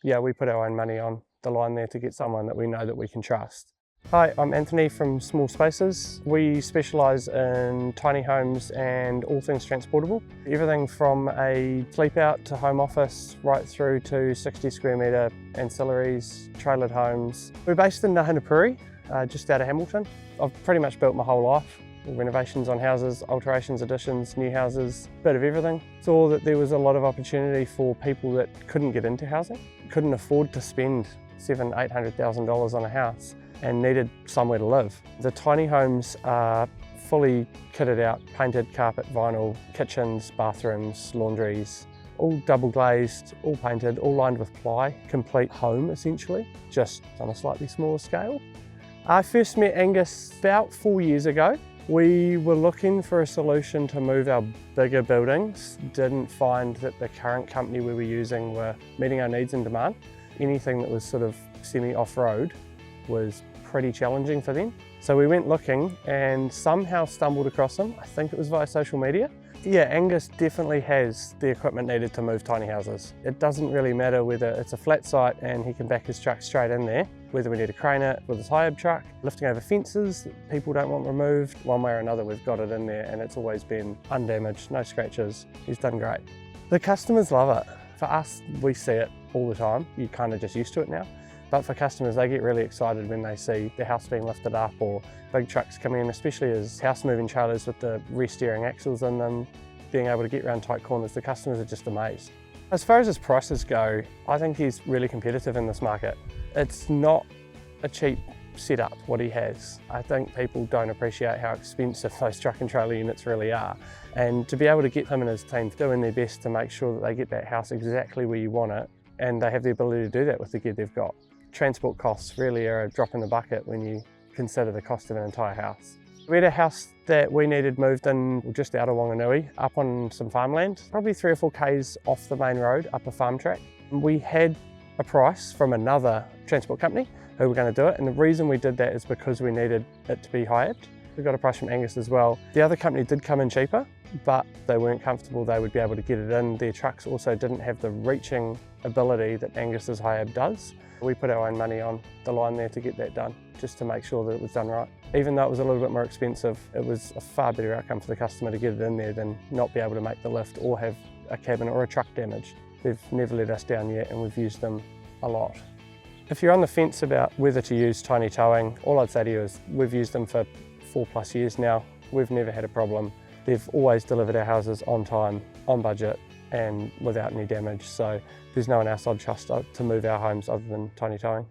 Yeah, we put our own money on the line there to get someone that we know that we can trust. Hi, I'm Anthony from Small Spaces. We specialise in tiny homes and all things transportable. Everything from a sleep out to home office, right through to 60 square metre ancillaries, trailered homes. We're based in Nahanapuri, just out of Hamilton. I've pretty much built my whole life. Renovations on houses, alterations, additions, new houses, bit of everything. Saw that there was a lot of opportunity for people that couldn't get into housing, couldn't afford to spend $700,000–800,000 on a house and needed somewhere to live. The tiny homes are fully kitted out, painted carpet, vinyl, kitchens, bathrooms, laundries, all double glazed, all painted, all lined with ply, complete home essentially, just on a slightly smaller scale. I first met Angus about 4 years ago. We were looking for a solution to move our bigger buildings, didn't find that the current company we were using were meeting our needs and demand. Anything that was sort of semi-off-road was pretty challenging for them. So we went looking and somehow stumbled across them. I think it was via social media. Yeah, Angus definitely has the equipment needed to move tiny houses. It doesn't really matter whether it's a flat site and he can back his truck straight in there, whether we need to crane it with his high-ab truck, lifting over fences that people don't want removed. One way or another, we've got it in there and it's always been undamaged, no scratches. He's done great. The customers love it. For us, we see it all the time. You're kind of just used to it now. But for customers, they get really excited when they see the house being lifted up or big trucks coming in, especially as house moving trailers with the re-steering axles in them, being able to get around tight corners. The customers are just amazed. As far as his prices go, I think he's really competitive in this market. It's not a cheap setup, what he has. I think people don't appreciate how expensive those truck and trailer units really are. And to be able to get him and his team doing their best to make sure that they get that house exactly where you want it, and they have the ability to do that with the gear they've got. Transport costs really are a drop in the bucket when you consider the cost of an entire house. We had a house that we needed moved in just out of Wanganui, up on some farmland, probably 3 or 4 k's off the main road, up a farm track. We had a price from another transport company who were going to do it, and the reason we did that is because we needed it to be hired. We got a price from Angus as well. The other company did come in cheaper, but they weren't comfortable they would be able to get it in. Their trucks also didn't have the reaching ability that Angus's high-ab does. We put our own money on the line there to get that done, just to make sure that it was done right. Even though it was a little bit more expensive, it was a far better outcome for the customer to get it in there than not be able to make the lift or have a cabin or a truck damage. They've never let us down yet and we've used them a lot. If you're on the fence about whether to use tiny towing, all I'd say to you is we've used them for 4+ years now. We've never had a problem. They've always delivered our houses on time, on budget, and without any damage. So there's no one else I'd trust to move our homes other than tiny towing.